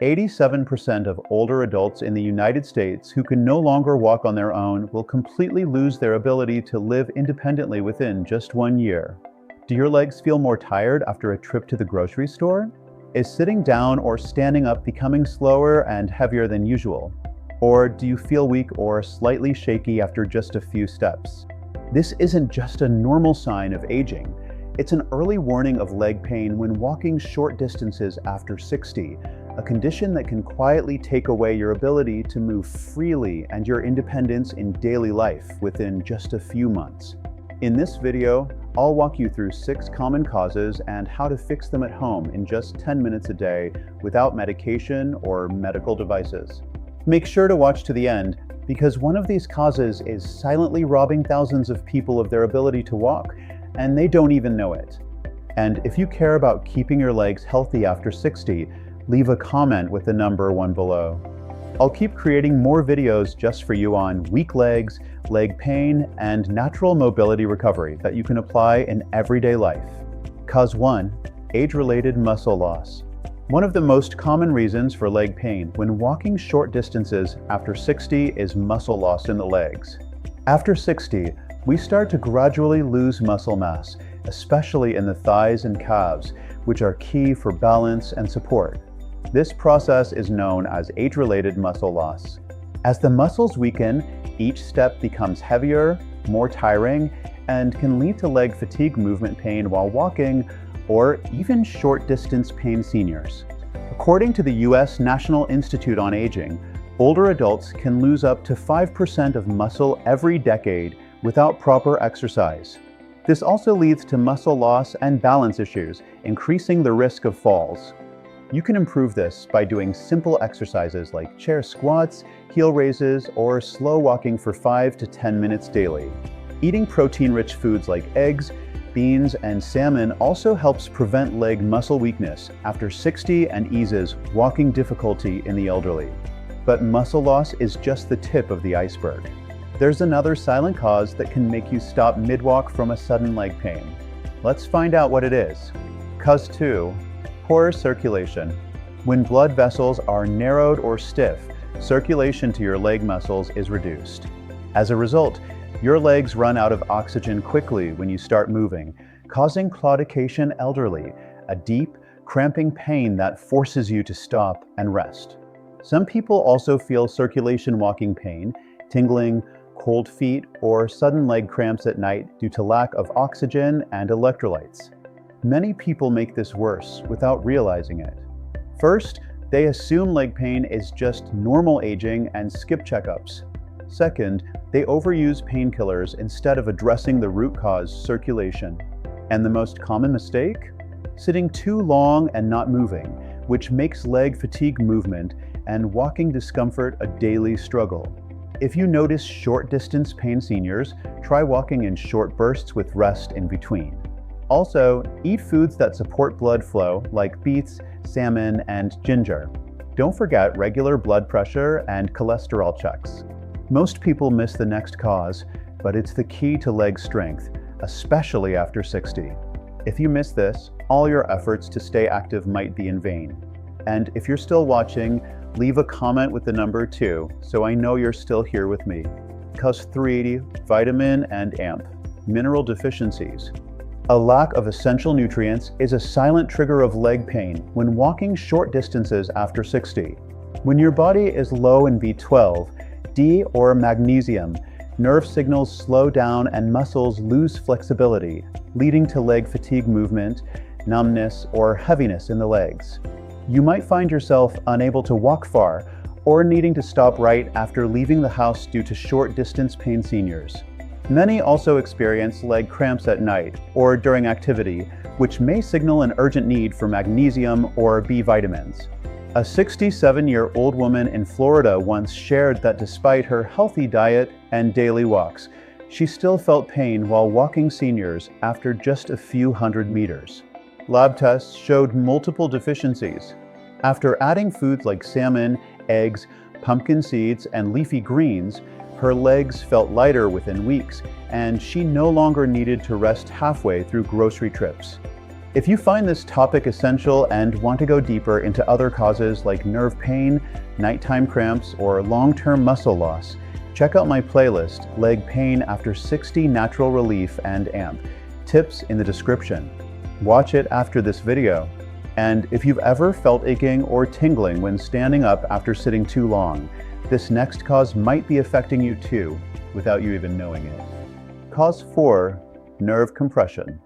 87% of older adults in the United States who can no longer walk on their own will completely lose their ability to live independently within just 1 year. Do your legs feel more tired after a trip to the grocery store? Is sitting down or standing up becoming slower and heavier than usual? Or do you feel weak or slightly shaky after just a few steps? This isn't just a normal sign of aging. It's an early warning of leg pain when walking short distances after 60, a condition that can quietly take away your ability to move freely and your independence in daily life within just a few months. In this video, I'll walk you through 6 common causes and how to fix them at home in just 10 minutes a day without medication or medical devices. Make sure to watch to the end, because one of these causes is silently robbing thousands of people of their ability to walk, and they don't even know it. And if you care about keeping your legs healthy after 60, leave a comment with the number 1 below. I'll keep creating more videos just for you on weak legs, leg pain, and natural mobility recovery that you can apply in everyday life. Cause 1. Age-related muscle loss. One of the most common reasons for leg pain when walking short distances after 60 is muscle loss in the legs. After 60, we start to gradually lose muscle mass, especially in the thighs and calves, which are key for balance and support. This process is known as age-related muscle loss. As the muscles weaken, each step becomes heavier, more tiring, and can lead to leg fatigue movement pain while walking, or even short-distance pain seniors. According to the U.S. National Institute on Aging, older adults can lose up to 5% of muscle every decade without proper exercise. This also leads to muscle loss and balance issues, increasing the risk of falls. You can improve this by doing simple exercises like chair squats, heel raises, or slow walking for 5 to 10 minutes daily. Eating protein-rich foods like eggs, beans, and salmon also helps prevent leg muscle weakness after 60 and eases walking difficulty in the elderly. But muscle loss is just the tip of the iceberg. There's another silent cause that can make you stop mid-walk from a sudden leg pain. Let's find out what it is. Cause 2. Poor circulation. When blood vessels are narrowed or stiff, circulation to your leg muscles is reduced. As a result, your legs run out of oxygen quickly when you start moving, causing claudication elderly, a deep, cramping pain that forces you to stop and rest. Some people also feel circulation walking pain, tingling, cold feet, or sudden leg cramps at night due to lack of oxygen and electrolytes. Many people make this worse without realizing it. First, they assume leg pain is just normal aging and skip checkups. Second, they overuse painkillers instead of addressing the root cause, circulation. And the most common mistake? Sitting too long and not moving, which makes leg fatigue movement and walking discomfort a daily struggle. If you notice short-distance pain seniors, try walking in short bursts with rest in between. Also, eat foods that support blood flow like beets, salmon, and ginger. Don't forget regular blood pressure and cholesterol checks. Most people miss the next cause, but it's the key to leg strength, especially after 60. If you miss this, all your efforts to stay active might be in vain. And if you're still watching, leave a comment with the number 2 so I know you're still here with me. Cause 3, vitamin and AMP, mineral deficiencies. A lack of essential nutrients is a silent trigger of leg pain when walking short distances after 60. When your body is low in B12, D or magnesium, nerve signals slow down and muscles lose flexibility, leading to leg fatigue movement, numbness, or heaviness in the legs. You might find yourself unable to walk far or needing to stop right after leaving the house due to short distance pain seniors. Many also experience leg cramps at night or during activity, which may signal an urgent need for magnesium or B vitamins. A 67-year-old woman in Florida once shared that despite her healthy diet and daily walks, she still felt pain while walking seniors after just a few hundred meters. Lab tests showed multiple deficiencies. After adding foods like salmon, eggs, pumpkin seeds, and leafy greens, her legs felt lighter within weeks, and she no longer needed to rest halfway through grocery trips. If you find this topic essential and want to go deeper into other causes like nerve pain, nighttime cramps, or long-term muscle loss, check out my playlist, Leg Pain After 60 Natural Relief and AMP, tips in the description. Watch it after this video. And if you've ever felt aching or tingling when standing up after sitting too long, this next cause might be affecting you too, without you even knowing it. Cause 4, nerve compression.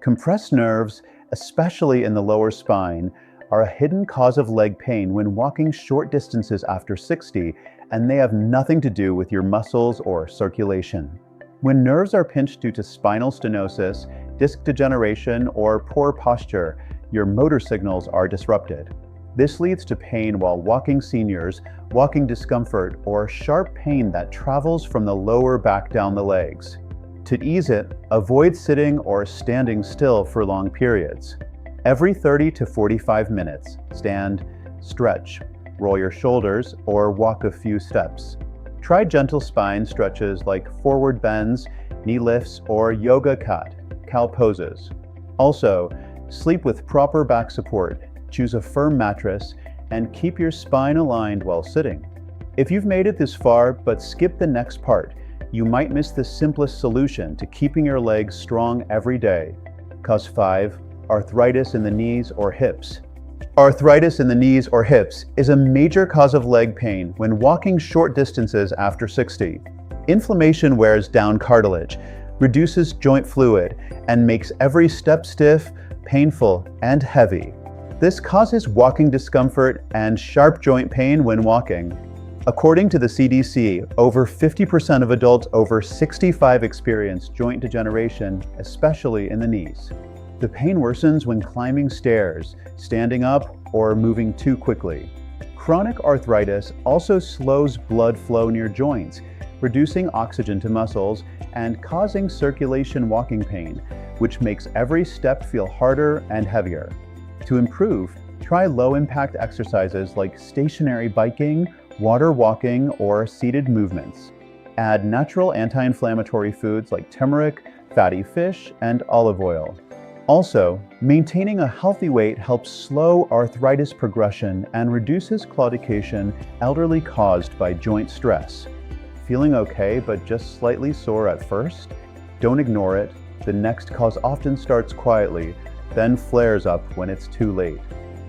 Compressed nerves, especially in the lower spine, are a hidden cause of leg pain when walking short distances after 60, and they have nothing to do with your muscles or circulation. When nerves are pinched due to spinal stenosis, disc degeneration, or poor posture, your motor signals are disrupted. This leads to pain while walking seniors, walking discomfort, or sharp pain that travels from the lower back down the legs. To ease it, avoid sitting or standing still for long periods. Every 30 to 45 minutes, stand, stretch, roll your shoulders, or walk a few steps. Try gentle spine stretches like forward bends, knee lifts, or yoga cat, cow poses. Also, sleep with proper back support, choose a firm mattress, and keep your spine aligned while sitting. If you've made it this far but skip the next part, you might miss the simplest solution to keeping your legs strong every day. Cause 5, arthritis in the knees or hips. Arthritis in the knees or hips is a major cause of leg pain when walking short distances after 60. Inflammation wears down cartilage, reduces joint fluid, and makes every step stiff, painful, and heavy. This causes walking discomfort and sharp joint pain when walking. According to the CDC, over 50% of adults over 65 experience joint degeneration, especially in the knees. The pain worsens when climbing stairs, standing up, or moving too quickly. Chronic arthritis also slows blood flow near joints, reducing oxygen to muscles and causing circulation walking pain, which makes every step feel harder and heavier. To improve, try low-impact exercises like stationary biking, water walking, or seated movements. Add natural anti-inflammatory foods like turmeric, fatty fish, and olive oil. Also, maintaining a healthy weight helps slow arthritis progression and reduces claudication elderly caused by joint stress. Feeling okay but just slightly sore at first? Don't ignore it. The next cause often starts quietly, then flares up when it's too late.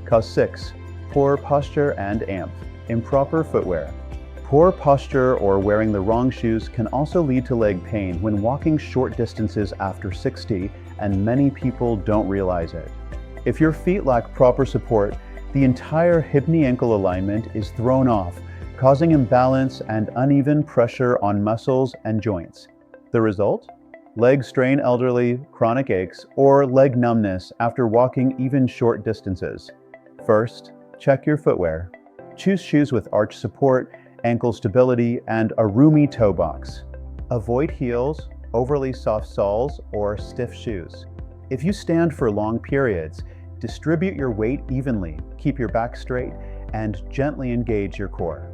Cause 6, poor posture and AMP. Improper footwear. Poor posture or wearing the wrong shoes can also lead to leg pain when walking short distances after 60, and many people don't realize it. If your feet lack proper support, the entire hip-knee ankle alignment is thrown off, causing imbalance and uneven pressure on muscles and joints. The result? Leg strain, elderly, chronic aches, or leg numbness after walking even short distances. First, check your footwear. Choose shoes with arch support, ankle stability, and a roomy toe box. Avoid heels, overly soft soles, or stiff shoes. If you stand for long periods, distribute your weight evenly, keep your back straight, and gently engage your core.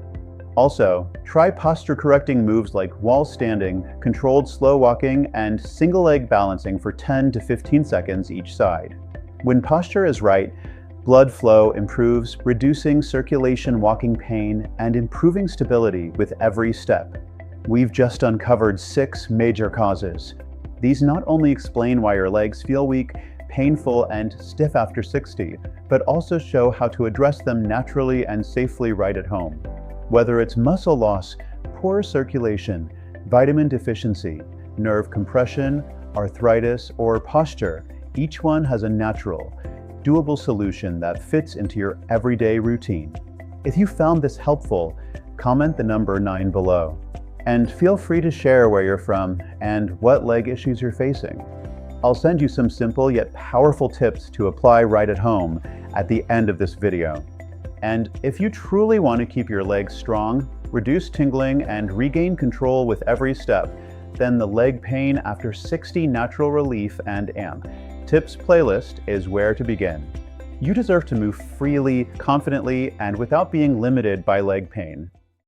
Also, try posture-correcting moves like wall standing, controlled slow walking, and single leg balancing for 10 to 15 seconds each side. When posture is right, blood flow improves, reducing circulation walking pain and improving stability with every step. We've just uncovered 6 major causes. These not only explain why your legs feel weak, painful, and stiff after 60, but also show how to address them naturally and safely right at home. Whether it's muscle loss, poor circulation, vitamin deficiency, nerve compression, arthritis, or posture, each one has a natural, doable solution that fits into your everyday routine. If you found this helpful, comment the number 9 below. And feel free to share where you're from and what leg issues you're facing. I'll send you some simple yet powerful tips to apply right at home at the end of this video. And if you truly want to keep your legs strong, reduce tingling, and regain control with every step, then the Leg Pain After 60 Natural Relief and AMP Tips playlist is where to begin. You deserve to move freely, confidently, and without being limited by leg pain.